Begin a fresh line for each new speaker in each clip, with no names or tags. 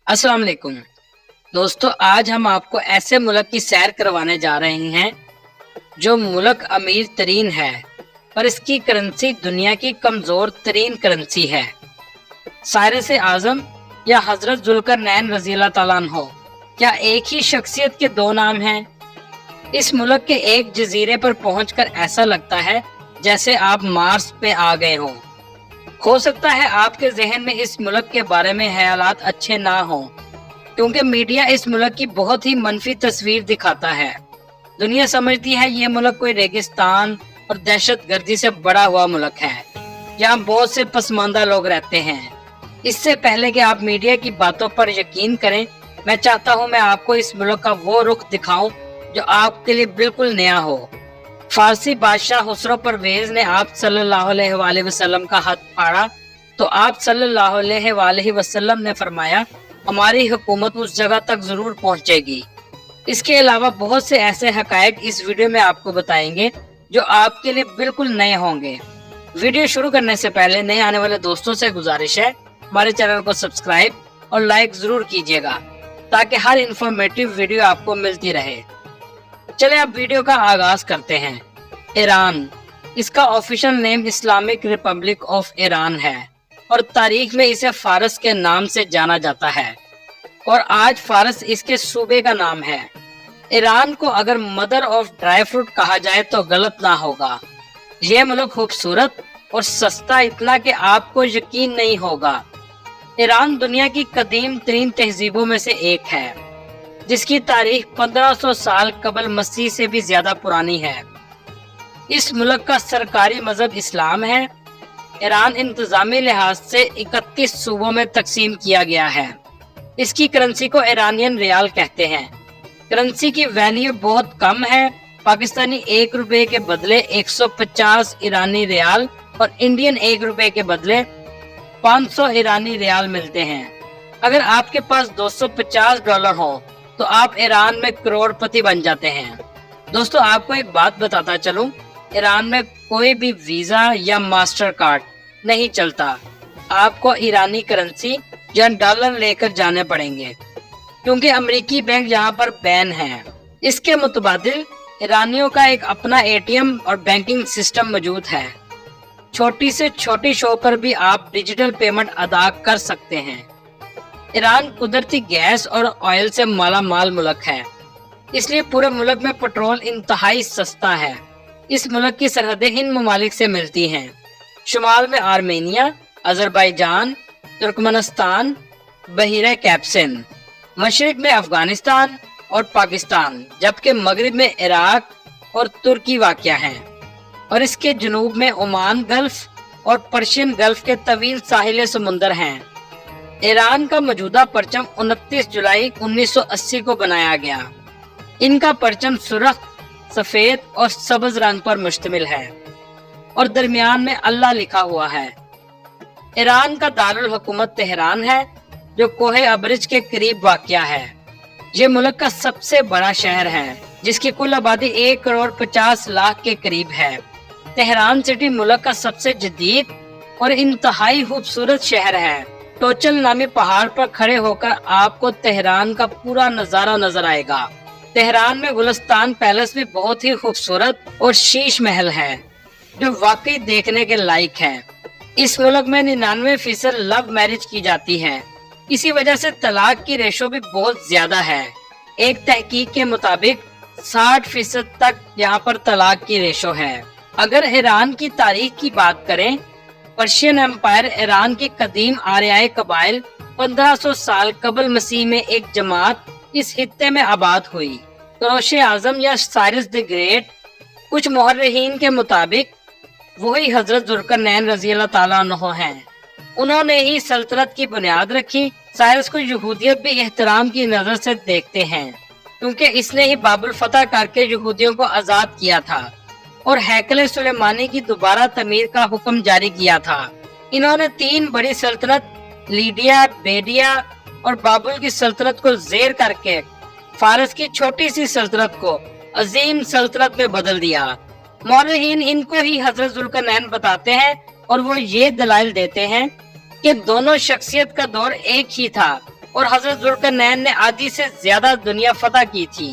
अस्सलाम वालेकुम दोस्तों, आज हम आपको ऐसे मुल्क की सैर करवाने जा रहे हैं जो मुल्क अमीर तरीन है पर इसकी करेंसी दुनिया की कमजोर तरीन करेंसी है। साइरस आजम या हजरत जुल्करनैन रज़ी अल्लाह तआला अन्हो, क्या एक ही शख्सियत के दो नाम हैं? इस मुल्क के एक जजीरे पर पहुंचकर ऐसा लगता है जैसे आप मार्स पे आ गए हों। हो सकता है आपके जहन में इस मुल्क के बारे में ख्यालात अच्छे ना हों, क्योंकि मीडिया इस मुल्क की बहुत ही मनफी तस्वीर दिखाता है। दुनिया समझती है ये मुल्क कोई रेगिस्तान और दहशतगर्दी से बड़ा हुआ मुल्क है, जहाँ बहुत से पसमानदा लोग रहते हैं। इससे पहले कि आप मीडिया की बातों पर यकीन करें, मैं चाहता हूँ मैं आपको इस मुल्क का वो रुख दिखाऊं जो आपके लिए बिल्कुल नया हो। फारसी बादशाह खुसरो परवेज ने आप सल्लल्लाहु अलैहि वसल्लम का हाथ फाड़ा तो आप सल्लल्लाहु अलैहि वसल्लम ने फरमाया, हमारी हुकूमत उस जगह तक जरूर पहुंचेगी। इसके अलावा बहुत से ऐसे हकायक इस वीडियो में आपको बताएंगे जो आपके लिए बिल्कुल नए होंगे। वीडियो शुरू करने से पहले नए आने वाले दोस्तों से गुजारिश है, हमारे चैनल को सब्सक्राइब और लाइक जरूर कीजिएगा ताकि हर इंफॉर्मेटिव वीडियो आपको मिलती रहे। चले अब वीडियो का आगाज करते हैं। ईरान, इसका official name Islamic Republic of Iran है और तारीख में इसे फारस के नाम से जाना जाता है और आज फारस इसके सूबे का नाम है। ईरान को अगर मदर ऑफ ड्राई फ्रूट कहा जाए तो गलत ना होगा। यह मुल्क खूबसूरत और सस्ता इतना कि आपको यकीन नहीं होगा। ईरान दुनिया की कदीम तरीन तहजीबों में से एक है, जिसकी तारीख 1500 साल कबल मसीह से भी ज्यादा पुरानी है। इस मुल्क का सरकारी मजहब इस्लाम है। ईरान इंतजामी लिहाज से 31 सूबों में तकसीम किया गया है। इसकी करेंसी को ईरानियन रियाल कहते हैं। करेंसी की वैल्यू बहुत कम है। पाकिस्तानी 1 रुपए के बदले 150 ईरानी रियाल और इंडियन 1 रुपए के बदले 500 ईरानी रियाल मिलते हैं। अगर आपके पास $250 हो तो आप ईरान में करोड़पति बन जाते हैं। दोस्तों, आपको एक बात बताता चलूं, ईरान में कोई भी वीजा या मास्टर कार्ड नहीं चलता। आपको ईरानी करेंसी या डॉलर लेकर जाने पड़ेंगे, क्योंकि अमेरिकी बैंक यहाँ पर बैन है। इसके मुतबादिल ईरानियों का एक अपना एटीएम और बैंकिंग सिस्टम मौजूद है। छोटी से छोटी शॉप पर भी आप डिजिटल पेमेंट अदा कर सकते हैं। ईरान कुदरती गैस और ऑयल से माला माल मुल्क है, इसलिए पूरे मुल्क में पेट्रोल इंतहाई सस्ता है। इस मुल्क की सरहदें इन ममालिक से मिलती हैं। शुमाल में आर्मेनिया, अजरबैजान, तुर्कमेनिस्तान, बहीरा कैप्सिन, मशरिक में अफगानिस्तान और पाकिस्तान, जबकि मगरिब में इराक और तुर्की वाक़या है और इसके जनूब में ओमान गल्फ और पर्शियन गल्फ के तवील साहिल समुंदर हैं। ईरान का मौजूदा परचम 29 जुलाई 1980 को बनाया गया। इनका परचम सुर्ख, सफेद और सब्ज रंग पर मुश्तमिल है और दरमियान में अल्लाह लिखा हुआ है। ईरान का दारुल हुकूमत तेहरान है, जो कोहे अबरिज के करीब वाक़या है। ये मुल्क का सबसे बड़ा शहर है, जिसकी कुल आबादी 1,50,00,000 के करीब है। तेहरान सिटी मुल्क का सबसे जदीद और इंतहाई खूबसूरत शहर है। टोचल नामी पहाड़ पर खड़े होकर आपको तेहरान का पूरा नजारा नजर आएगा। तेहरान में गुलिस्तान पैलेस भी बहुत ही खूबसूरत और शीश महल है, जो वाकई देखने के लायक है। इस मुल्क में 99% लव मैरिज की जाती है। इसी वजह से तलाक की रेशो भी बहुत ज्यादा है। एक तहकीक के मुताबिक 60% तक यहाँ पर तलाक की रेशो है। अगर ईरान की तारीख की बात करें, पर्शियन एम्पायर ईरान की कदीम आर्याई कबाइल 1500 साल कबल मसीह में एक जमात इस खित्ते में आबाद हुई। कुरोशे आजम या साइरस द ग्रेट, कुछ मुहर्रिखीन के मुताबिक वही हजरत जुल्करनैन रज़ी अल्लाह तआला अन्हो हैं। उन्होंने ही सल्तनत की बुनियाद रखी। साइरस को यहूदियत भी एहतराम की नजर से देखते हैं, क्योंकि इसने ही बाबुल फतह करके यहूदियों को आजाद किया था और हैकल सुलेमानी की दोबारा तमीर का हुक्म जारी किया था। इन्होंने 3 बड़ी सल्तनत लीडिया, बेडिया और बाबुल की सल्तनत को जेर करके फारस की छोटी सी सल्तनत को अजीम सल्तनत में बदल दिया। मौलवीन इनको ही हजरत जुल्करनैन बताते हैं और वो ये दलाइल देते हैं कि दोनों शख्सियत का दौर एक ही था। और हजरत जुल्करनैन ने आधी से ज्यादा दुनिया फतह की थी।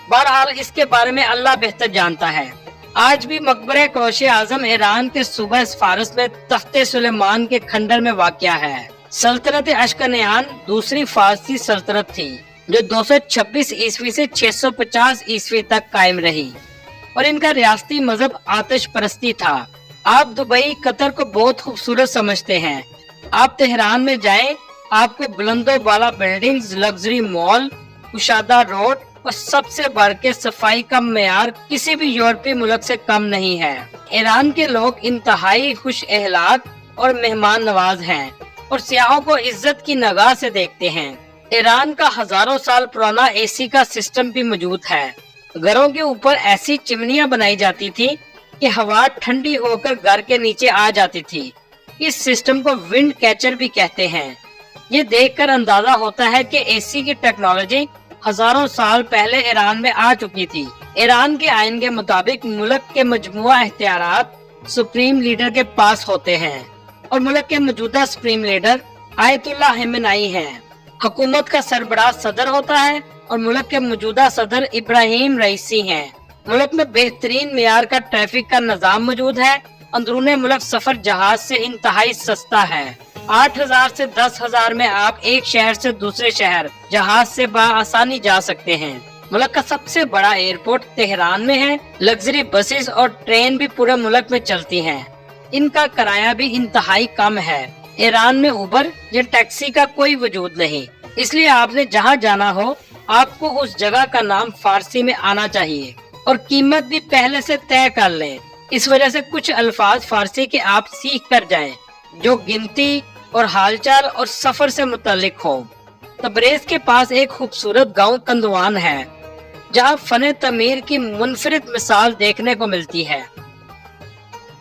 बहरहाल इसके बारे में अल्लाह बेहतर जानता है। आज भी मकबरे कोशे आजम ईरान के सूबा फारस में तख्ते सुलेमान के खंडर में वाक़या है। सल्तनत अशकनियान दूसरी फारसी सल्तनत थी जो 226 ईस्वी से 650 ईस्वी तक कायम रही और इनका रियासती मजहब आतिश परस्ती था। आप दुबई कतर को बहुत खूबसूरत समझते हैं। आप तेहरान में जाएं, आपको बुलंदो बाला बिल्डिंग्स, लग्जरी मॉल, कुशादा रोड और सबसे बढ़ के सफाई का मेयार किसी भी यूरोपीय मुल्क से कम नहीं है। ईरान के लोग इंतहाई खुश अखलाक और मेहमान नवाज हैं और सियाहों को इज्जत की निगाह से देखते हैं। ईरान का हजारों साल पुराना एसी का सिस्टम भी मौजूद है। घरों के ऊपर ऐसी चिमनियां बनाई जाती थी कि हवा ठंडी होकर घर के नीचे आ जाती थी। इस सिस्टम को विंड कैचर भी कहते हैं। ये देखकर अंदाजा होता है कि एसी की टेक्नोलॉजी हजारों साल पहले ईरान में आ चुकी थी। ईरान के आइन के मुताबिक मुल्क के मजमुआ इख्तियारात सुप्रीम लीडर के पास होते हैं और मुल्क के मौजूदा सुप्रीम लीडर आयतुल्लाह खमेनी हैं। हुकूमत का सरबराह सदर होता है और मुल्क के मौजूदा सदर इब्राहिम रईसी हैं। मुल्क में बेहतरीन मेयार का ट्रैफिक का निजाम मौजूद है। अंदरूने मुल्क सफर जहाज से इंतहाई सस्ता है। 8,000 से 10,000 में आप एक शहर से दूसरे शहर जहाज से आसानी जा सकते हैं। मुल्क का सबसे बड़ा एयरपोर्ट तेहरान में है। लग्जरी बसेस और ट्रेन भी पूरे मुल्क में चलती हैं। इनका किराया भी इंतहाई कम है। ईरान में उबर या टैक्सी का कोई वजूद नहीं, इसलिए आपने जहाँ जाना हो आपको उस जगह का नाम फारसी में आना चाहिए और कीमत भी पहले से तय कर लें। इस वजह से कुछ अल्फाज फारसी के आप सीख कर जाएं, जो गिनती और हालचाल और सफर से मुतल्लिक हो। तबरेज के पास एक खूबसूरत गांव कंदवान है जहां फन तमीर की मुनफरिद मिसाल देखने को मिलती है।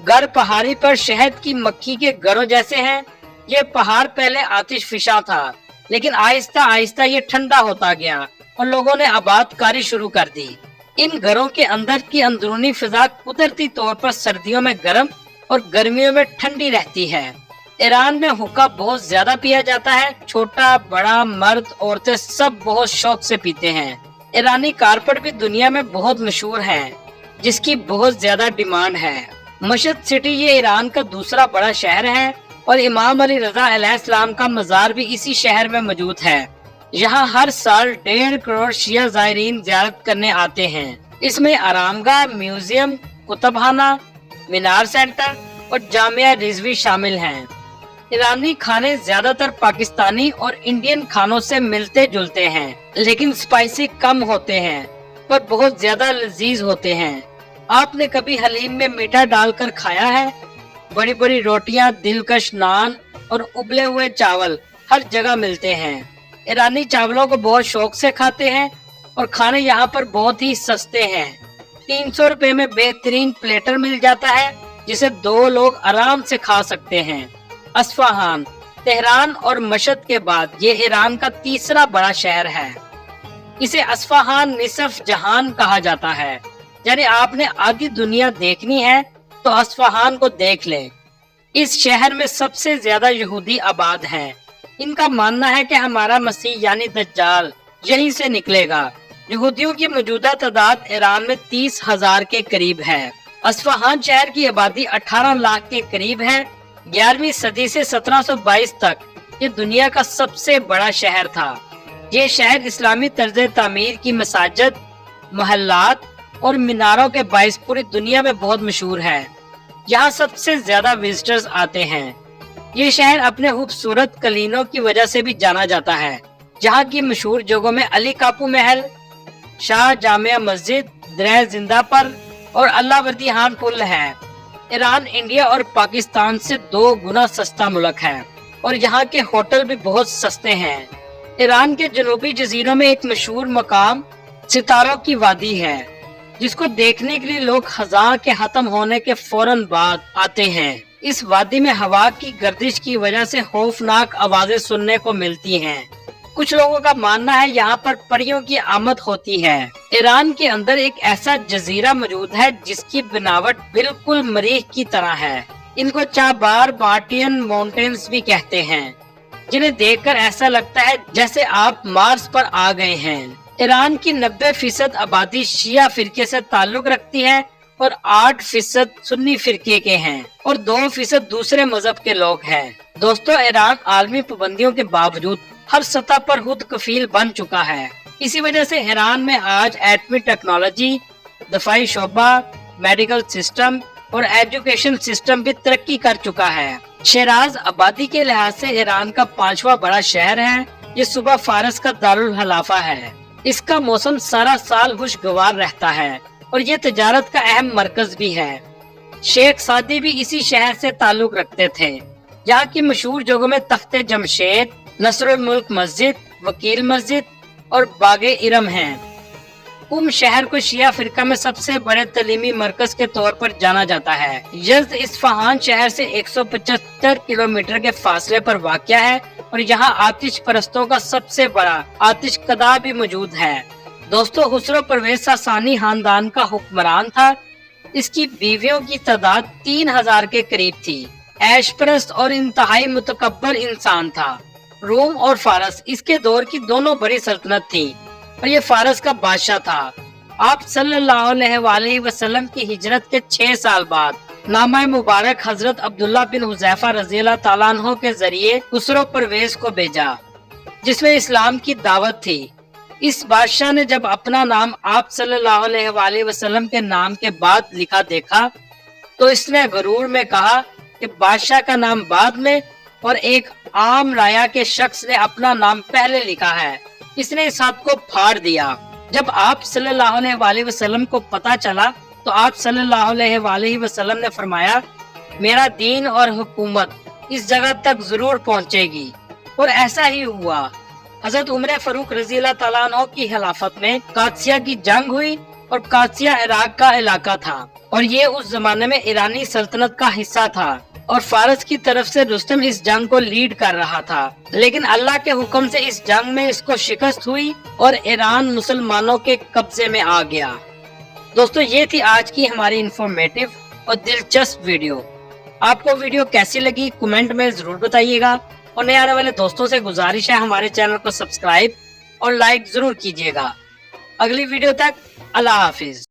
घर पहाड़ी पर शहद की मक्खी के घरों जैसे हैं। ये पहाड़ पहले आतिश फिशा था, लेकिन आहिस्ता आहिस्ता ये ठंडा होता गया और लोगों ने आबादकारी शुरू कर दी। इन घरों के अंदर की अंदरूनी फिजा कुदरती तौर पर सर्दियों में गर्म और गर्मियों में ठंडी रहती है। ईरान में हुक्का बहुत ज्यादा पिया जाता है। छोटा बड़ा मर्द औरतें सब बहुत शौक से पीते हैं। ईरानी कारपेट भी दुनिया में बहुत मशहूर है, जिसकी बहुत ज्यादा डिमांड है। मशहद सिटी ये ईरान का दूसरा बड़ा शहर है और इमाम अली रजा अलैहिस्सलाम का मजार भी इसी शहर में मौजूद है। यहाँ हर साल 1.5 करोड़ शिया ज़ायरीन ज़ियारत करने आते हैं। इसमें आरामगाह, म्यूजियम, कुतुबखाना, मीनार सेंटर और जामिया रिजवी शामिल हैं। ईरानी खाने ज्यादातर पाकिस्तानी और इंडियन खानों से मिलते जुलते हैं, लेकिन स्पाइसी कम होते हैं पर बहुत ज्यादा लजीज होते हैं। आपने कभी हलीम में मीठा डालकर खाया है? बड़ी बड़ी रोटियां, दिलकश नान और उबले हुए चावल हर जगह मिलते हैं। ईरानी चावलों को बहुत शौक से खाते हैं और खाने यहाँ पर बहुत ही सस्ते हैं। 300 रुपए में बेहतरीन प्लेटर मिल जाता है जिसे 2 लोग आराम से खा सकते हैं। अस्फहान, तेहरान और मशहद के बाद ये ईरान का तीसरा बड़ा शहर है। इसे अस्फहान निसफ जहान कहा जाता है, यानी आपने आधी दुनिया देखनी है तो अस्फहान को देख लें। इस शहर में सबसे ज्यादा यहूदी आबाद हैं। इनका मानना है कि हमारा मसीह यानी दज्जाल यहीं से निकलेगा। यहूदियों की मौजूदा तादाद ईरान में 30,000 के करीब है। अस्फहान शहर की आबादी 18 लाख के करीब है। 11वीं सदी से 1722 तक ये दुनिया का सबसे बड़ा शहर था। ये शहर इस्लामी तर्ज तामीर की मसाजिद, महल्लात और मीनारों के बाइस पूरी दुनिया में बहुत मशहूर है। यहाँ सबसे ज्यादा विजिटर्स आते हैं। ये शहर अपने खूबसूरत कलीनों की वजह से भी जाना जाता है। जहाँ की मशहूर जगहों में अली कापू महल, शाह जामिया मस्जिद, दरह जिंदा पर और अल्लावर्दीहान पुल है। ईरान इंडिया और पाकिस्तान से 2 गुना सस्ता मुल्क है और यहाँ के होटल भी बहुत सस्ते हैं। ईरान के जनूबी जजीरों में एक मशहूर मकाम सितारों की वादी है, जिसको देखने के लिए लोग खज़ां के खत्म होने के फौरन बाद आते हैं। इस वादी में हवा की गर्दिश की वजह से खौफनाक आवाजें सुनने को मिलती हैं। कुछ लोगों का मानना है यहाँ पर परियों की आमद होती है। ईरान के अंदर एक ऐसा जजीरा मौजूद है जिसकी बनावट बिल्कुल मरीख की तरह है। इनको चाबार बार्टियन माउंटेन्स भी कहते हैं। जिन्हें देखकर ऐसा लगता है जैसे आप मार्स पर आ गए हैं। ईरान की 90% आबादी शिया फिरके से ताल्लुक रखती है और 8% सुन्नी फिरके के हैं और 2% दूसरे मजहब के लोग हैं। दोस्तों, ईरान आलमी पाबंदियों के बावजूद हर सतह पर खुद कफील बन चुका है। इसी वजह से ईरान में आज एटमी टेक्नोलॉजी, दफाई शोबा, मेडिकल सिस्टम और एजुकेशन सिस्टम भी तरक्की कर चुका है। शिराज आबादी के लिहाज से ईरान का 5वां बड़ा शहर है। ये सुबह फारस का दारुल हलाफा है। इसका मौसम सारा साल खुशगवार रहता है और ये तजारत का अहम मरकज भी है। शेख सादी भी इसी शहर से ताल्लुक रखते थे। यहाँ की मशहूर जगहों में तख्ते जमशेद, नसरुल मुल्क मस्जिद, वकील मस्जिद और बागे इरम हैं। शहर को शिया फिरका में सबसे बड़े तलीमी मरकज के तौर पर जाना जाता है। यज़्द इस्फहान शहर से 175 किलोमीटर के फासले पर वाक़या है और यहाँ आतिश परस्तों का सबसे बड़ा आतिश कदा भी मौजूद है। दोस्तों, खुसरो परवेज सासानी खानदान का हुक्मरान था। इसकी बीवियों की तादाद 3000 के करीब थी। ऐशपरस्त और इंतहाई मुतकब्बर इंसान था। रोम और फारस इसके दौर की दोनों बड़ी सल्तनत थी और ये फारस का बादशाह था। आप सल्लल्लाहु अलैहि वसल्लम की हिजरत के 6 साल बाद नामा मुबारक हजरत अब्दुल्ला बिन हुज़ैफा रज़ियल्लाहु ताला अन्हु के जरिए खुसरो परवेज को भेजा, जिसमें इस्लाम की दावत थी। इस बादशाह ने जब अपना नाम आप सल्लल्लाहु अलैहि वसल्लम के नाम के बाद लिखा देखा तो इसने गरूर में कहा कि बादशाह का नाम बाद में और एक आम राया के शख्स ने अपना नाम पहले लिखा है। इसने इस हाथ को फाड़ दिया। जब आप सल्लल्लाहु अलैहि वसल्लम को पता चला तो आप सल्लल्लाहु अलैहि वसल्लम ने फरमाया, मेरा दीन और हुकूमत इस जगह तक जरूर पहुंचेगी। और ऐसा ही हुआ। हजरत उमर फारूक रज़ियल्लाहु ताला अन्हु की खिलाफत में कादसिया की जंग हुई और कादसिया इराक का इलाका था और ये उस जमाने में ईरानी सल्तनत का हिस्सा था और फारस की तरफ से रुस्तम इस जंग को लीड कर रहा था। लेकिन अल्लाह के हुक्म से इस जंग में इसको शिकस्त हुई और ईरान मुसलमानों के कब्जे में आ गया। दोस्तों, ये थी आज की हमारी इंफॉर्मेटिव और दिलचस्प वीडियो। आपको वीडियो कैसी लगी कमेंट में जरूर बताइएगा और नए आने वाले दोस्तों से गुजारिश है हमारे चैनल को सब्सक्राइब और लाइक जरूर कीजिएगा। अगली वीडियो तक अल्लाह हाफिज।